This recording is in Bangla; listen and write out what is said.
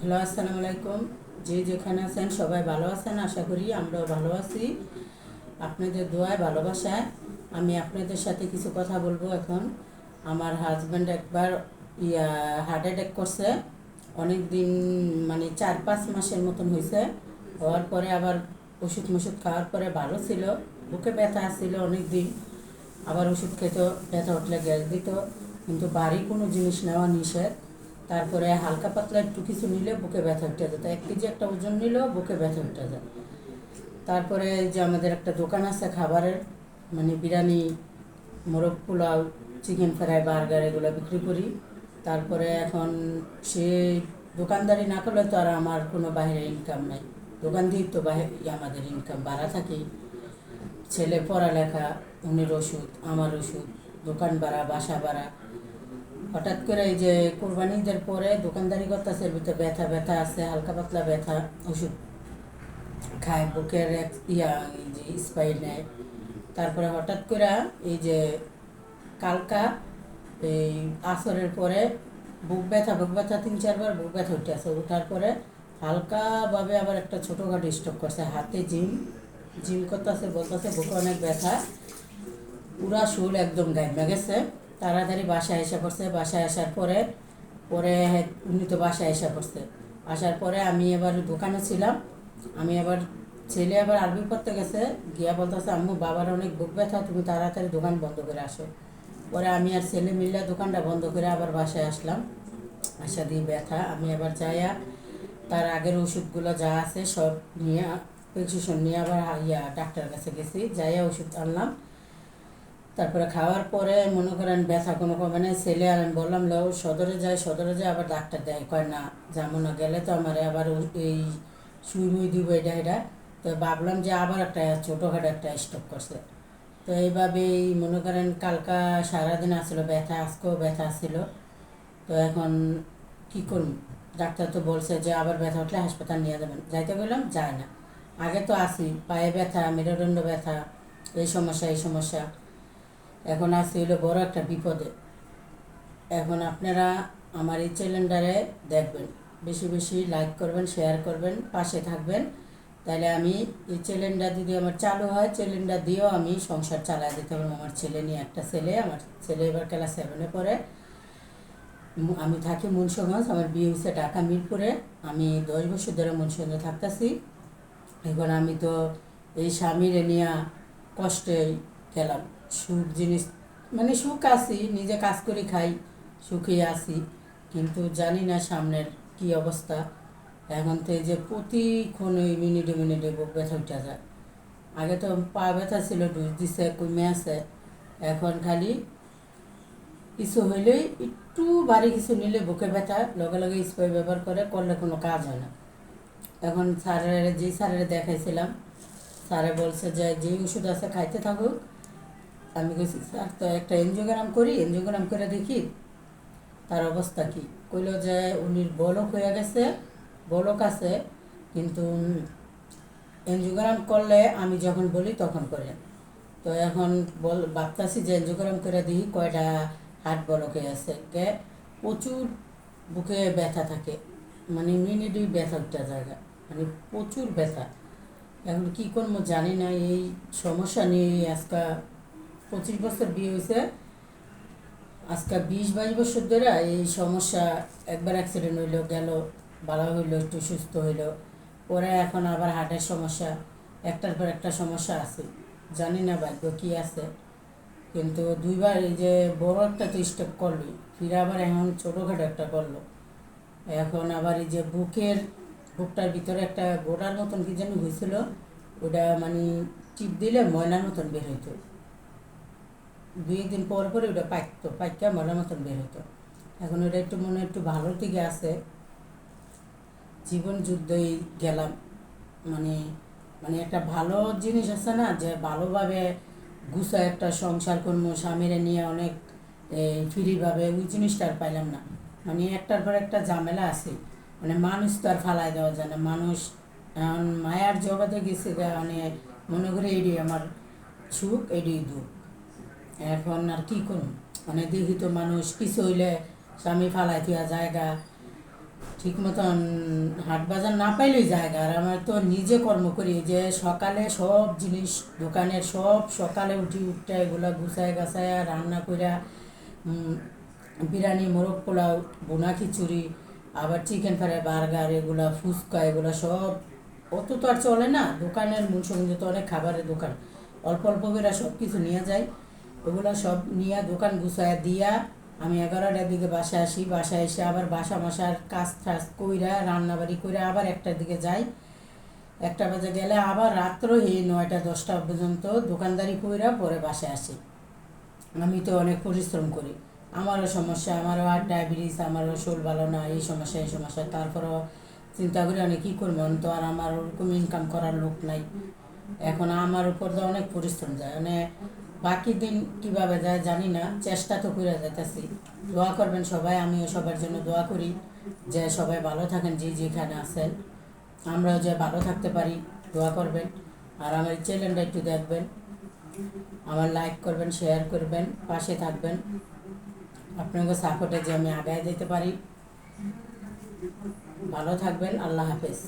হ্যালো, আসসালামু আলাইকুম। যে যেখানে আছেন সবাই ভালো আছেন, আশা করি আমরাও ভালো আছি। আপনাদের দোয়ায় ভালোবাসায় আমি আপনাদের সাথে কিছু কথা বলবো এখন। আমার হাজব্যান্ড একবার হার্ট অ্যাটাক করছে। অনেক দিন, মানে 4-5 মাসের মতন হয়েছে। হওয়ার পরে আবার ওষুধ মষুধ খাওয়ার পরে ভালো ছিল। বুকে ব্যথা আসছিল অনেক দিন, আবার ওষুধ খেত, ব্যথা উঠলে গ্যাস দিত, কিন্তু বাড়ি কোনো জিনিস নেওয়া নিষেধ। তারপরে হালকা পাতলা একটু কিছু নিলে বুকে ব্যথা উঠে যেত, 1 কেজি একটা ওজন নিলেও বুকে ব্যথা উঠে যায়। তারপরে যে আমাদের একটা দোকান আছে খাবারের, মানে বিরিয়ানি, মোরগ পোলাও, চিকেন ফ্রাই, বার্গার এগুলো বিক্রি করি। তারপরে এখন সে দোকানদারি না করলে তো আর আমার কোনো বাইরের ইনকাম নাই। দোকান দিয়েই তো আমাদের ইনকাম, ভাড়া থাকি, ছেলে পড়ালেখা, উনির ওষুধ, আমার ওষুধ, দোকান ভাড়া, বাসা ভাড়া। হঠাৎ করে এই যে কোরবানি ঈদের পরে দোকানদারি করতেছে, এর ভিতরে ব্যথা ব্যথা আছে, হালকা পাতলা ব্যথা, ওষুধ খায়, বুকের এই যে স্পাইল নেয়। তারপরে হঠাৎ করে এই যে কালকা এই আসরের পরে বুক ব্যথা 3-4 বার বুক ব্যথা উঠে আছে। উঠার পরে হালকাভাবে আবার একটা ছোটোখাটো স্ট্রোক করছে। হাতে জিম জিম করতেছে, বলতেছে বুকে অনেক ব্যথা, পুরা শোল একদম গাইমা গেছে। তাড়াতাড়ি বাসায় এসে পড়ছে। বাসায় আসার পরে পরে উনি তো বাসায় এসে পড়ছে। আসার পরে আমি এবার দোকানে ছিলাম। আমি আবার ছেলে আবার আরবি পড়তে গেছে, গিয়া বলতেছে আম্মু বাবার অনেক বুক ব্যথা, তুমি তাড়াতাড়ি দোকান বন্ধ করে আসো। পরে আমি আর ছেলে মিলে দোকানটা বন্ধ করে আবার বাসায় আসলাম। আসা দিয়ে ব্যথা, আমি আবার যাইয়া তার আগের ওষুধগুলো যা আছে সব নিয়ে, প্রেসক্রিপশন নিয়ে আবার ডাক্তার কাছে গেছি, যাইয়া ওষুধ আনলাম। তারপরে খাওয়ার পরে মনে করেন ব্যথা কোনো কমে নাই। ছেলে আর আমি বললাম লো সদরে যাই, আবার ডাক্তার দেয়, কয় না যাবো না, গেলে তো আমার আবার এই সুই মুই দিব, এটা। তো ভাবলাম যে আবার একটা ছোটোখাটো একটা স্ট্রোক করছে। তো এইভাবেই মনে করেন কালকা সারাদিন আসলো ব্যথা, আজকেও ব্যথা আসছিল। তো এখন কি করুন, ডাক্তার তো বলছে যে আবার ব্যথা উঠলে হাসপাতাল নিয়ে যাবেন। যাইতে বললাম যায় না। আগে তো আসি, পায়ে ব্যথা, মেরুদণ্ড ব্যথা, এই সমস্যা। এখন আসি হলো বড় একটা বিপদে। এখন আপনারা আমার এই চ্যানেলটারে দেখবেন, বেশি বেশি লাইক করবেন, শেয়ার করবেন, পাশে থাকবেন। তাহলে আমি এই চ্যানেলটা যদি আমার চালু হয়, চ্যানেলটা দিয়েও আমি সংসার চালায় দিতে পারবো। আমার ছেলে নিয়ে, একটা ছেলে, আমার ছেলে এবার ক্লাস 7-এ পড়ে। আমি থাকি মুন্সিগঞ্জ, আমার বিয়ে হয়েছে ঢাকা মিরপুরে। আমি 10 বছর ধরে মুন্সিগঞ্জে থাকতেছি। এখন আমি তো এই স্বামীর নিয়ে কষ্টে গেলাম। সুখ জিনিস, মানে সুখ আছি, নিজে কাজ করে খাই, সুখে আছি, কিন্তু জানি না সামনের কি অবস্থা। এখন তো এই যে প্রতিক্ষণ ওই মিনিটে মিনিটে বুক ব্যথা উঠা যায়। আগে তো পা ব্যথা ছিল, ডুজ দিছে, কমে আছে। এখন খালি কিছু হইলেই, একটু ভারী কিছু নিলে বুকে ব্যথা, লগে লগে স্প্রে ব্যবহার করলে কোনো কাজ হয় না। এখন স্যারের দেখাইছিলাম, স্যারে বলছে যে যেই ওষুধ আছে খাইতে থাকুক। আমি কইছি স্যার তো একটা এনজিওগ্রাম করি, এনজিওগ্রাম করে দেখি তার অবস্থা কি। কইল যে উনির বলক হয়ে গেছে, বলক আছে, কিন্তু এনজিওগ্রাম করলে আমি যখন বলি তখন করেন। তো এখন ভাবতাছি যে এনজিওগ্রাম করে দিই, কয়টা হার্ট বলক হয়ে আছে। প্রচুর বুকে ব্যথা থাকে, মানে মিনিটই ব্যথা একটা জায়গা, মানে প্রচুর ব্যথা। এখন কী করবো জানি না। এই সমস্যা নিয়ে আজকে 25 বছর বিয়ে হয়েছে, আজকে 20-22 বছর ধরে এই সমস্যা। একবার অ্যাক্সিডেন্ট হইলো, গেল, ভালো হইলো, একটু সুস্থ হইলো, পরে এখন আবার হার্টের সমস্যা, একটার পর একটা সমস্যা আছে। জানি না ভাগ্য কী আছে। কিন্তু 2বার এই যে বড় একটা তো স্টেপ করলোই, ফিরে আবার এখন ছোটোখাটো একটা করলো। এখন আবার এই যে বুকটার ভিতরে একটা গোটার মতন কি যেন হয়েছিল, ওটা মানে টিপ দিলে ময়লার মতন বের হইতো। 2 দিন পর পরে ওটা পাইকা ময়লার মতন বের হইতো। এখন ওটা একটু মনে একটু ভালোর দিকে আছে। জীবন যুদ্ধই গেলাম, মানে মানে একটা ভালো জিনিস আছে না, যে ভালোভাবে গুছায় একটা সংসার করবো, স্বামীরে নিয়ে অনেক ফ্রিভাবে, ওই জিনিসটা আর পাইলাম না। মানে একটার পর একটা ঝামেলা আছে। মানে মানুষ তো আর ফালাই দেওয়া যায় না। মানুষ এখন মায়ার জগতে গেছে, মানে মনে করে এডি আমার সুখ, এডি দুঃখ। এখন আর কি করুন, মানে দেখি তো মানুষ কিছু হইলে স্বামী ফালাই দেওয়া জায়গা, ঠিক মতন হাট বাজার না পাইলেই জায়গা। আর আমার তো নিজে কর্ম করি, যে সকালে সব জিনিস দোকানের সব সকালে উঠে এগুলো গুছায় গাছায় রান্না কইরা বিরিয়ানি, মোরগ পোলাও, বোনা খিচুড়ি, আবার চিকেন ফ্রাই, বার্গার, এগুলা ফুচকা, এগুলা সব অত তো আর চলে না। দোকানের মুন্সিগঞ্জে তো অনেক খাবারের দোকান, অল্প অল্প করে সব কিছু নিয়ে যায়। ওগুলা সব নিয়ে দোকান গুছায় দিয়া আমি 11টার দিকে বাসায় আসি। বাসায় এসে আবার বাসা মশার কাজ টাজ কইরা রান্নাবাড়ি কইরা আবার 1টার দিকে যাই। 1টা বাজে গেলে আবার রাত্র এই 9টা 10টা পর্যন্ত দোকানদারি কইরা পরে বাসায় আসি। আমি তো অনেক পরিশ্রম করি, আমারও সমস্যা, আমারও আর ডায়াবেটিস, আমারও শরীর ভালো না, এই সমস্যা এই সমস্যা। তারপরও চিন্তা করি অনেক কী করবো, তো আর আমার ওরকম ইনকাম করার লোক নাই। এখন আমার উপর তো অনেক পরিশ্রম যায়, মানে বাকি দিন কীভাবে যায় জানি না, চেষ্টা তো করে যাইতেছি। দোয়া করবেন সবাই, আমিও সবার জন্য দোয়া করি যে সবাই ভালো থাকেন, যে যেখানে আছেন। আমরাও যে ভালো থাকতে পারি, দোয়া করবেন। আর আমার চ্যানেলটা একটু দেখবেন, আমার লাইক করবেন, শেয়ার করবেন, পাশে থাকবেন। আপনাদের সাপোর্টে যে আমি আগায় যেতে পারি। ভালো থাকবেন, আল্লাহ হাফেজ।